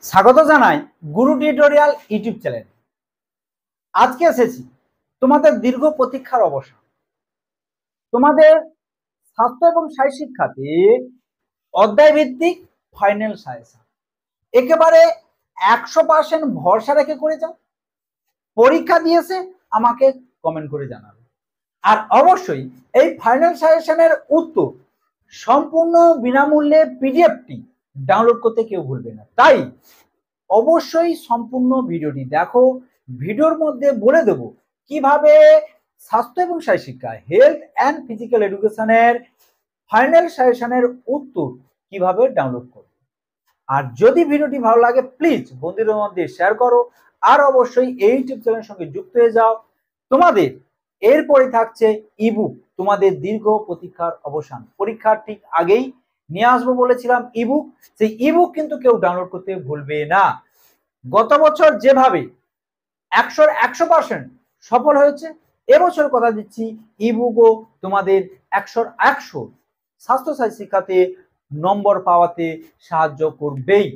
স্বাগত জানাই গুরু tutorial YouTube চ্যানেলে। আজকে এসেছি তোমাদের দীর্ঘ প্রতীক্ষার অবসান। তোমাদের স্বাস্থ্য এবং শারীর শিক্ষাতে অধ্যায় ভিত্তিক ফাইনাল সাজেশন একেবারে 100% ভরসা রেখে করে যাও। পরীক্ষা দিয়েছে আমাকে কমেন্ট করে জানাবে। আর অবশ্যই এই ফাইনাল সাজেশনের উত্তর সম্পূর্ণ বিনামূল্যে পিডিএফটি ডাউনলোড করতে কেউ ভুলবে না। তাই অবশ্যই সম্পূর্ণ ভিডিওটি দেখো। ভিডিওর মধ্যে বলে দেব কিভাবে স্বাস্থ্য এবং শারীর শিক্ষা হেলথ অ্যান্ড ফিজিক্যাল এডুকেশনের ফাইনাল সাজেশনের উত্তর কিভাবে ডাউনলোড করবে। আর যদি ভিডিওটি ভালো লাগে প্লিজ বন্ধুদের মধ্যে শেয়ার করো। আর অবশ্যই এই ইউটিউব চ্যানেলের সঙ্গে যুক্ত হয়ে যাও। তোমাদের এরপরে থাকছে ইবুক, তোমাদের দীর্ঘ প্রতীক্ষার অবসান। পরীক্ষার ঠিক আগেই নিয়ে আসবো বলেছিলাম ইবুক, সেই ইবুক কিন্তু কেউ ডাউনলোড করতে ভুলবে না। গত বছর যেভাবে 100% সফল হয়েছে, এবছর কথা দিচ্ছি ইবুকও তোমাদের 100 স্বাস্থ্য শারীর শিক্ষাতে নম্বর পাওয়াতে সাহায্য করবেই।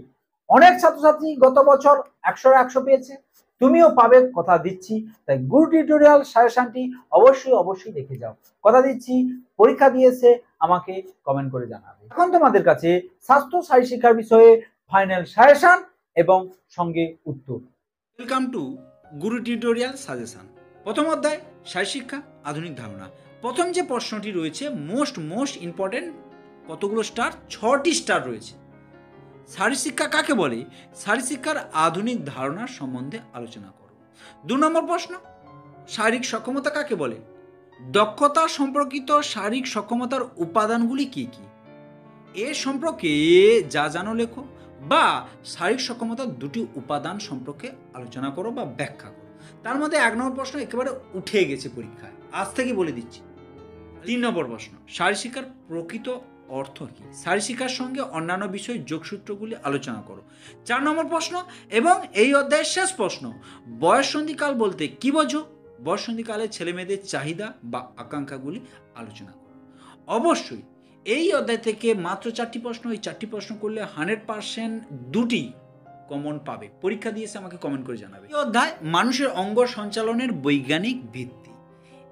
অনেক ছাত্রছাত্রী গত বছর 100 পেয়েছে, তুমিও পাবে কথা দিচ্ছি। তাই গুরু টিউটোরিয়াল সাজেশনটি অবশ্যই দেখে যাও। কথা দিচ্ছি পরীক্ষা দিয়েছে আমাকে কমেন্ট করে জানাবে। এখন তোমাদের কাছে স্বাস্থ্য শারীর শিক্ষার বিষয়ে ফাইনাল সাজেশন এবং সঙ্গে উত্তর। Welcome to Guru tutorial suggestion. প্রথম অধ্যায় শারীর শিক্ষা আধুনিক ধারণা। প্রথম যে প্রশ্নটি রয়েছে মোস্ট ইম্পর্টেন্ট, কতগুলো স্টার? 6টি স্টার রয়েছে। শারীর শিক্ষা কাকে বলে? শারীর শিক্ষার আধুনিক ধারণার সম্বন্ধে আলোচনা করো। 2 নম্বর প্রশ্ন, শারীরিক সক্ষমতা কাকে বলে? দক্ষতা সম্পর্কিত শারীরিক সক্ষমতার উপাদানগুলি কি কি? এর সম্পর্কে যা জানো লেখো, বা শারীরিক সক্ষমতার 2টি উপাদান সম্পর্কে আলোচনা করো বা ব্যাখ্যা করো। তার মধ্যে 1 নম্বর প্রশ্ন একেবারে উঠে গেছে পরীক্ষায়, আজ থেকে বলে দিচ্ছি। 3 নম্বর প্রশ্ন, শারীর শিক্ষার প্রকৃত অর্থ কি? শারীর শিক্ষার সঙ্গে অন্যান্য বিষয় যোগসূত্রগুলি আলোচনা করো। 4 নম্বর প্রশ্ন এবং এই অধ্যায়ের শেষ প্রশ্ন, বয়ঃসন্ধিকাল বলতে কি বোঝো? বয়ঃসন্ধিকালে ছেলে মেয়েদের চাহিদা বা আকাঙ্ক্ষাগুলি আলোচনা করো। অবশ্যই এই অধ্যায় থেকে মাত্র 4টি প্রশ্ন, এই 4টি প্রশ্ন করলে 100% 2টি কমন পাবে। পরীক্ষা দিয়েছে আমাকে কমেন্ট করে জানাবে। এই অধ্যায় মানুষের অঙ্গ সঞ্চালনের বৈজ্ঞানিক ভিত্তি।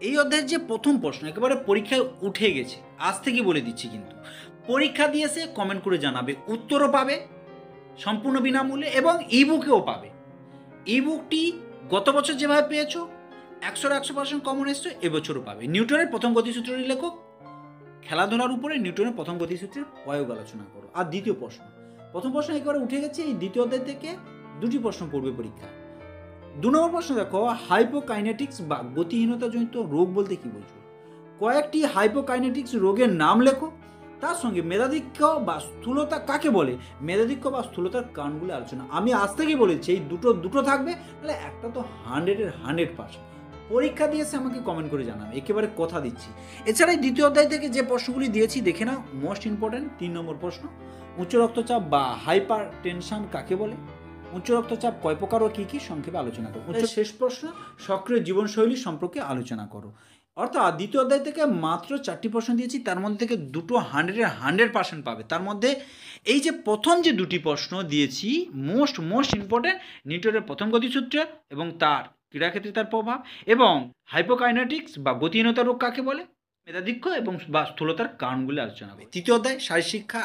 এই অধ্যায়ের যে প্রথম প্রশ্ন একেবারে পরীক্ষায় উঠে গেছে, আজ থেকে বলে দিচ্ছি। কিন্তু পরীক্ষা দিয়েছে কমেন্ট করে জানাবে, উত্তরও পাবে সম্পূর্ণ বিনামূল্যে এবং ইবুকেও পাবে। ইবুকটি গত বছর যেভাবে পেয়েছো 100% কমন এসছে, এবছরও পাবে। নিউটনের প্রথম গতিসূত্রটি লেখক, খেলাধুলার উপরে নিউটনের প্রথম গতিসূত্রের প্রয়োগ আলোচনা করো। আর দ্বিতীয় প্রশ্ন, প্রথম প্রশ্ন একেবারে উঠে গেছে, এই দ্বিতীয় অধ্যায় থেকে 2টি প্রশ্ন পড়বে পরীক্ষা। 2 নম্বর প্রশ্ন দেখো, হাইপোকাইনেটিক্স বা গতিহীনতাজনিত রোগ বলতে কি বোঝো? কয়েকটি হাইপোকাইনেটিক্স রোগের নাম লেখো। তার সঙ্গে মেধাধিক্য বা স্থূলতা কাকে বলে? মেধাধিক্য বা স্থূলতার কারণগুলি আলোচনা। আমি আজ থেকেই বলেছি এই দুটো থাকবে, তাহলে একটা তো 100% পরীক্ষা দিয়েছে আমাকে কমেন্ট করে জানাবে, একেবারে কথা দিচ্ছি। এছাড়া দ্বিতীয় অধ্যায় থেকে যে প্রশ্নগুলি দিয়েছি দেখে নাও। মোস্ট ইম্পর্টেন্ট 3 নম্বর প্রশ্ন, উচ্চ রক্তচাপ বা হাইপার টেনশন কাকে বলে? উচ্চ রক্তচাপ কয় প্রকার ও কী কী সংক্ষেপে আলোচনা করো। শেষ প্রশ্ন, সক্রিয় জীবনশৈলী সম্পর্কে আলোচনা করো। অর্থাৎ দ্বিতীয় অধ্যায় থেকে মাত্র 4টি প্রশ্ন দিয়েছি, তার মধ্যে থেকে 2টো 100% পাবে। তার মধ্যে এই যে প্রথম যে 2টি প্রশ্ন দিয়েছি মোস্ট ইম্পর্টেন্ট, নিউটনের প্রথম গতিসূত্র এবং তার ক্রীড়াক্ষেত্রে তার প্রভাব, এবং হাইপোকাইনেটিক্স বা গতিহীনতা রোগ কাকে বলে, মেধাধিক্য এবং বা স্থূলতার কারণগুলি আলোচনা হবে। তৃতীয় অধ্যায় শারীর শিক্ষা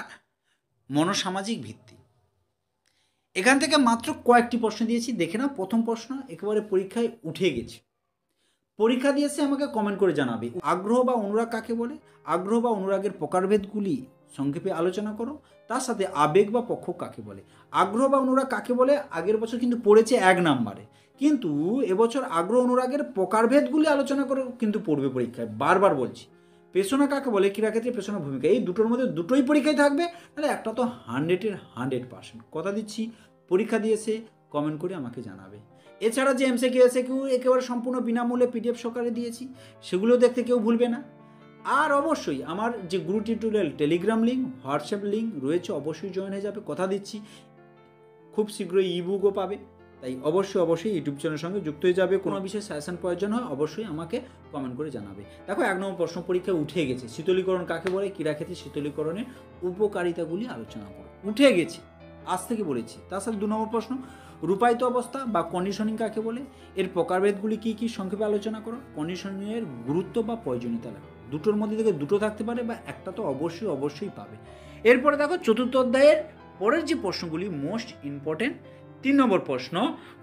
মনোসামাজিক ভিত্তি। এখান থেকে মাত্র কয়েকটি প্রশ্ন দিয়েছি, দেখে নাও। প্রথম প্রশ্ন একেবারে পরীক্ষায় উঠে গেছে, পরীক্ষা দিয়েছে আমাকে কমেন্ট করে জানাবে। আগ্রহ বা অনুরাগ কাকে বলে? আগ্রহ বা অনুরাগের প্রকারভেদগুলি সংক্ষেপে আলোচনা করো। তার সাথে আবেগ বা পক্ষ কাকে বলে? আগ্রহ বা অনুরাগ কাকে বলে আগের বছর কিন্তু পড়েছে 1 নম্বরে, কিন্তু এবছর আগ্রহ অনুরাগের প্রকারভেদগুলি আলোচনা করে কিন্তু পড়বে পরীক্ষায়। বারবার বলছি, পেশনা কাকে বলে? ক্রীড়াক্ষেত্রে পেশনার ভূমিকা। এই দুটোর মধ্যে দুটোই পরীক্ষায় থাকবে, তাহলে একটা তো 100% কথা দিচ্ছি। পরীক্ষা দিয়েছে কমেন্ট করে আমাকে জানাবে। এছাড়া যে এমসিকিউ এসিকিউ একেবারে সম্পূর্ণ বিনামূল্যে পিডিএফ সহকারে দিয়েছি, সেগুলো দেখতে কেউ ভুলবে না। আর অবশ্যই আমার যে গুরু tutorial Telegram link, WhatsApp link রয়েছে, অবশ্যই জয়েন হয়ে যাবে। কথা দিচ্ছি খুব শীঘ্রই ইবুকও পাবে। তাই অবশ্যই ইউটিউব চ্যানেলের সঙ্গে যুক্ত হয়ে যাবে। কোনো বিষয়ে সাজেশন প্রয়োজন হয় অবশ্যই আমাকে কমেন্ট করে জানাবে। দেখো 1 নম্বর প্রশ্ন পরীক্ষায় উঠে গেছে, শীতলীকরণ কাকে বলে? ক্রীড়াক্ষেত্রে শীতলীকরণের উপকারিতাগুলি আলোচনা করো। উঠে গেছে, আজ থেকে বলেছি। তার সাথে 2 নম্বর প্রশ্ন, রূপায়িত অবস্থা বা কন্ডিশনিং কাকে বলে, এর প্রকারভেদগুলি কী কী সংক্ষেপে আলোচনা করো, কন্ডিশনিংয়ের গুরুত্ব বা প্রয়োজনীয়তা লেখো। দুটোর মধ্যে থেকে দুটো থাকতে পারে বা একটা তো অবশ্যই পাবে। এরপরে দেখো চতুর্থ অধ্যায়ের পরের যে প্রশ্নগুলি মোস্ট ইম্পর্টেন্ট। 3 নম্বর প্রশ্ন,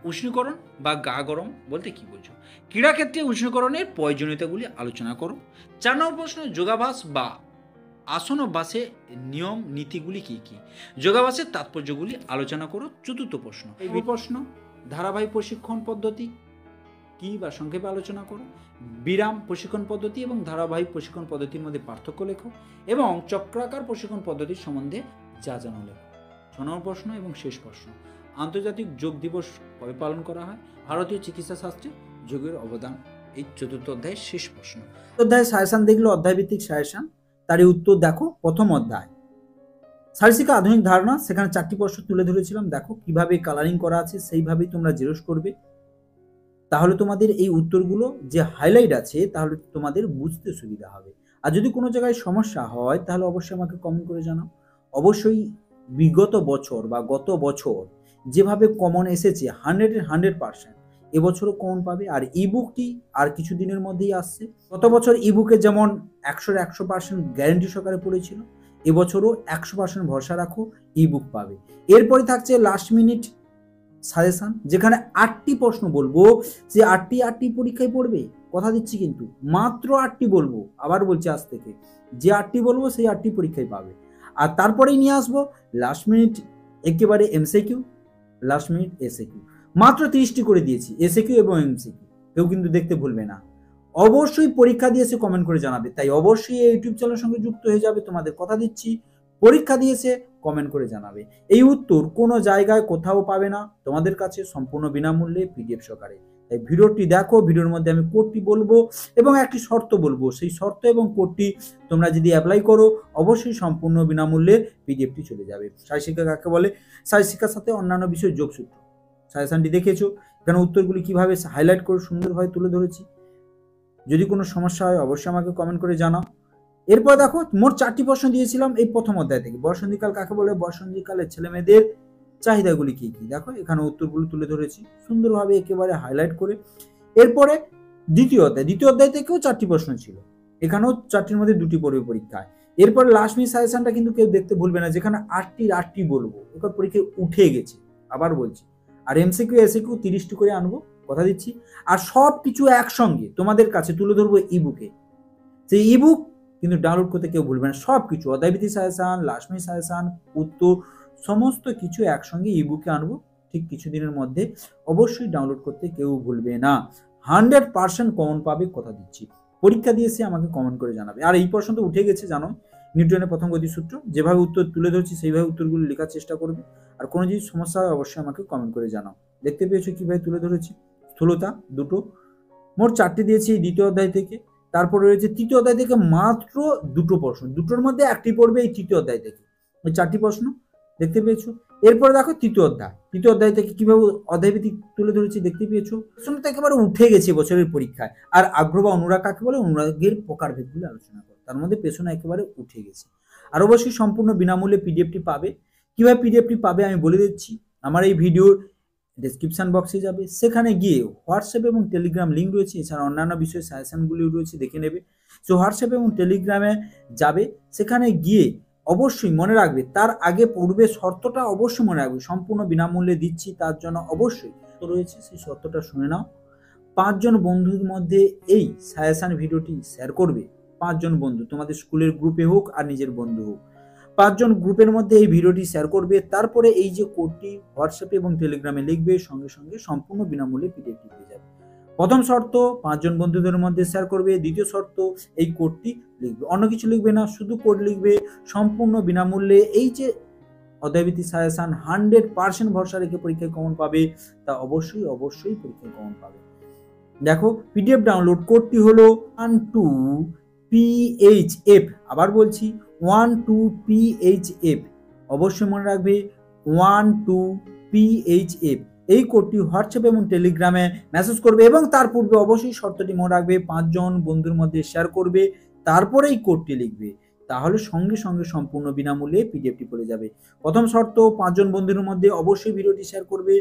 উষ্ণীকরণ বা গা গরম বলতে কী বোঝো, ক্রীড়াক্ষেত্রে উষ্ণীকরণের প্রয়োজনীয়তাগুলি আলোচনা করো। 4 নম্বর প্রশ্ন, যোগাভ্যাস বা আসন অভ্যাসে নিয়ম নীতিগুলি কী কী, যোগাভ্যাসের তাৎপর্যগুলি আলোচনা করো। চতুর্থ প্রশ্ন, এই প্রশ্ন, ধারাবাহিক প্রশিক্ষণ পদ্ধতি কী বা সংক্ষেপে আলোচনা করো। বিরাম প্রশিক্ষণ পদ্ধতি এবং ধারাবাহিক প্রশিক্ষণ পদ্ধতির মধ্যে পার্থক্য লেখো এবং চক্রাকার প্রশিক্ষণ পদ্ধতির সম্বন্ধে যা জানো লেখো। 6 নম্বর প্রশ্ন এবং শেষ প্রশ্ন, আন্তর্জাতিক যোগ দিবস কবে পালন করা হয়, ভারতীয় চিকিৎসা শাস্ত্রে যোগের অবদান। এই চতুর্থ অধ্যায়ের শেষ প্রশ্ন। অধ্যায় সাজেশন দেখলো, অধ্যায়ভিত্তিক সাজেশন, তারই উত্তর দেখো। প্রথম অধ্যায় শারীরশিক্ষা আধুনিক ধারণা, সেখানে 4টি প্রশ্ন তুলে ধরেছিলাম। দেখো কিভাবে কালারিং করা আছে, সেইভাবেই তোমরা জেরক্স করবে, তাহলে তোমাদের এই উত্তরগুলো যে হাইলাইট আছে তাহলে তোমাদের বুঝতে সুবিধা হবে। আর যদি কোনো জায়গায় সমস্যা হয় তাহলে অবশ্যই আমাকে কমেন্ট করে জানাও। অবশ্যই বিগত বছর বা গত বছর যেভাবে কমন এসেছে 100% এবছরও কমন পাবে। আর ইবুকটি আর কিছু দিনের মধ্যেই আসছে। গত বছর ইবুকে যেমন 100% গ্যারেন্টি সহকারে পড়েছিল, এবছরও 100% ভরসা রাখো, ইবুক পাবে। এরপরে থাকছে লাস্ট মিনিট সাজেশন, যেখানে 8টি প্রশ্ন বলবো, যে 8টি পরীক্ষায় পড়বে, কথা দিচ্ছি, কিন্তু মাত্র 8টি বলবো। আবার বলছি আজ থেকে যে 8টি বলবো সেই 8টি পরীক্ষায় পাবে। আর তারপরেই নিয়ে আসবো লাস্ট মিনিট একেবারে এমসিকিউ, লাস্ট মিনিট এসএকিউ। মাত্র 30টি করে দিয়েছি এসএকিউ এবং এমসিকিউ, কেউ কিন্তু দেখতে ভুলবে না। অবশ্যই পরীক্ষা দিয়েছে কমেন্ট করে জানাবে, তাই অবশ্যই এই ইউটিউব চ্যানেলের সঙ্গে যুক্ত হয়ে যাবে। তোমাদের কথা দিচ্ছি, পরীক্ষা দিয়েছে কমেন্ট করে জানাবে। এই উত্তর কোনো জায়গায় কোথাও পাবে না, তোমাদের কাছে সম্পূর্ণ বিনামূল্যে পিডিএফ সহকারে। তাই ভিডিওটি দেখো, ভিডিওর মধ্যে আমি কোডটি বলবো এবং একটি শর্ত বলবো, সেই শর্ত এবং কোডটি তোমরা যদি অ্যাপ্লাই করো অবশ্যই সম্পূর্ণ বিনামূল্যে পিডিএফটি চলে যাবে। শারীরশিক্ষা কাকে বলে, শারীরশিক্ষার সাথে অন্যান্য বিষয় যোগসূত্র সাজেশনটি দেখেছো, এখানে উত্তরগুলি কিভাবে হাইলাইট করে সুন্দরভাবে তুলে ধরেছি। যদি কোনো সমস্যা হয় অবশ্যই আমাকে কমেন্ট করে জানাও। এরপর দেখো মোট 4টি প্রশ্ন দিয়েছিলাম এই প্রথম অধ্যায় থেকে। বসন্তীকাল কাকে বলে, বসন্তীকালের ছেলে মেয়েদের চাহিদাগুলি কি কি, দেখো এখানে উত্তরগুলো তুলে ধরেছি সুন্দরভাবে একেবারে হাইলাইট করে। এরপরে দ্বিতীয় অধ্যায় থেকেও 4টি প্রশ্ন ছিল, এখানেও 4টির মধ্যে 2টি পড়বে পরীক্ষায়। এরপর লাস্ট মিনিট সাজেশনটা কিন্তু কেউ দেখতে ভুলবে না, যেখানে 8টি বলবো, এবার পরীক্ষায় উঠে গেছে, আবার বলছি। আর এমসিকিউ এসিকিউ 30টি করে আনবো, কথা দিচ্ছি। আর সব কিছু একসঙ্গে তোমাদের কাছে তুলে ধরবো ইবুকে। সেই ইবুক কিন্তু ডাউনলোড করতে কেউ ভুলবে না, সব কিছু অধ্যায়ভিত্তিক সাজেশন, লাস্ট মিনিট সাজেশন, উত্তর সমস্ত কিছু একসঙ্গে ইবুকে আনবো ঠিক কিছুদিনের মধ্যে। অবশ্যই ডাউনলোড করতে কেউ ভুলবে না, 100% কমন পাবে, কথা দিচ্ছি। পরীক্ষা দিয়েছে আমাকে কমেন্ট করে জানাবে। আর এই প্রশ্ন তো উঠে গেছে, জানো, নিউটনের প্রথম গতিসূত্র, যেভাবে উত্তর তুলে ধরছি সেইভাবে উত্তরগুলো লেখার চেষ্টা করবে। আর কোনো যদি সমস্যা হয় অবশ্যই আমাকে কমেন্ট করে জানাও। দেখতে পেয়েছো কিভাবে তুলে ধরেছি, স্থূলতা দুটো, মোট 4টি দিয়েছি দ্বিতীয় অধ্যায় থেকে। তারপরে রয়েছে তৃতীয় অধ্যায় থেকে মাত্র 2টো প্রশ্ন, দুটোর মধ্যে একটি পড়বে এই তৃতীয় অধ্যায় থেকে, ওই 4টি প্রশ্ন দেখতে পেয়েছো। এরপরে দেখো তৃতীয় অধ্যায় থেকে কিভাবে অধ্যায়ভিত্তিক তুলে ধরেছি দেখতে পেয়েছো। প্রশ্নটা একেবারে উঠে গেছে বছরের পরীক্ষায়। আর আগ্রহ বা অনুরাগ কাকে বলে, অনুরাগের প্রকারভেদগুলো আলোচনা করো, তার মধ্যে পেছনে একেবারে উঠে গেছে। আর অবশ্যই সম্পূর্ণ বিনামূল্যে পিডিএফটি পাবে। কিভাবে পিডিএফটি পাবে আমি বলে দিচ্ছি, আমার এই ভিডিওর ডেসক্রিপশন বক্সে যাবে, সেখানে গিয়ে হোয়াটসঅ্যাপ এবং টেলিগ্রাম লিঙ্ক রয়েছে, এছাড়া অন্যান্য বিষয় সাজেশনগুলি রয়েছে, দেখে নেবে। সো হোয়াটসঅ্যাপ এবং টেলিগ্রামে যাবে, সেখানে গিয়ে অবশ্যই মনে রাখবে, তার আগে পূর্বে শর্তটা অবশ্যই মনে রাখবে, সম্পূর্ণ বিনামূল্যে দিচ্ছি, তার জন্য অবশ্যই রয়েছে, সেই শর্তটা শুনে নাও। 5 জন বন্ধুর মধ্যে এই সাজেশন ভিডিওটি শেয়ার করবে, 5 জন বন্ধু, তোমাদের স্কুলের গ্রুপে হোক আর নিজের বন্ধু হোক, 5 জন গ্রুপের মধ্যে এই ভিডিওটি শেয়ার করবে। তারপরে এই যে কোডটি হোয়াটসঅ্যাপে এবং টেলিগ্রামে লিখবে, সঙ্গে সঙ্গে সম্পূর্ণ বিনামূল্যে পিডিএফটি পেয়ে যাবে। প্রথম শর্ত 5 জন বন্ধুদের মধ্যে শেয়ার করবে। দ্বিতীয় শর্ত এই কোডটি লিখবে, অন্য কিছু লিখবে না, শুধু কোড লিখবে, সম্পূর্ণ বিনামূল্যে। এই যে অধ্যায়ভিত্তিক সাজেশন 100% ভরসা রেখে পরীক্ষায় কমন পাবে, তা অবশ্যই পরীক্ষায় কমন পাবে। দেখো পিডিএফ ডাউনলোড কোডটি হলো 12PHF, আবার বলছি 12PHF, অবশ্যই মনে রাখবে 12PHF। এই কোডটি হোয়াটসঅ্যাপ এবং টেলিগ্রামে মেসেজ করবে এবং তার পূর্বে অবশ্যই শর্তটি মনে রাখবে, 5 জন বন্ধুর মধ্যে শেয়ার করবে, তারপরে এই কোডটি লিখবে। তাহলে সঙ্গে সঙ্গে সম্পূর্ণ বিনামূল্যে পিডিএফটি পড়ে যাবে। প্রথম শর্ত, 5 জন বন্ধুর মধ্যে অবশ্যই ভিডিওটি শেয়ার করবে।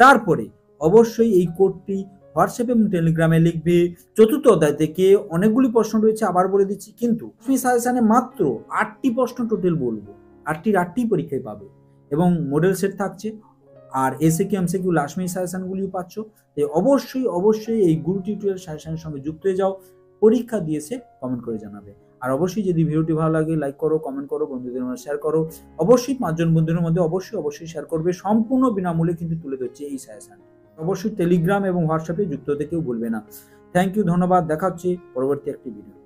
তারপরে অবশ্যই এই কোডটি হোয়াটসঅ্যাপ এবং টেলিগ্রামে লিখবে। চতুর্থ অধ্যায় থেকে অনেকগুলি প্রশ্ন রয়েছে, আবার বলে দিচ্ছি, কিন্তু সাজেশনে মাত্র 8টি প্রশ্ন টোটাল বলবো, 8টি পরীক্ষায় পাবে এবং মডেল সেট থাকছে, আর এসএকিউ এমসিকিউ লাস্ট মিনিট সাজেশনগুলিও পাচ্ছ। তাই অবশ্যই এই গুরু টিউটোরিয়াল সাজেশনের সঙ্গে যুক্ত হয়ে যাও। পরীক্ষা দিয়েছে কমেন্ট করে জানাবে। আর অবশ্যই যদি ভিডিওটি ভালো লাগে লাইক করো, কমেন্ট করো, বন্ধুদের মধ্যে শেয়ার করো। অবশ্যই 5 জন বন্ধুদের মধ্যে অবশ্যই শেয়ার করবে। সম্পূর্ণ বিনামূল্যে কিন্তু তুলে ধরছে এই সাজেশন। অবশ্যই টেলিগ্রাম এবং হোয়াটসঅ্যাপে যুক্ত হতে কেউ ভুলবে না। থ্যাংক ইউ, ধন্যবাদ। দেখা হচ্ছে পরবর্তী একটি ভিডিও।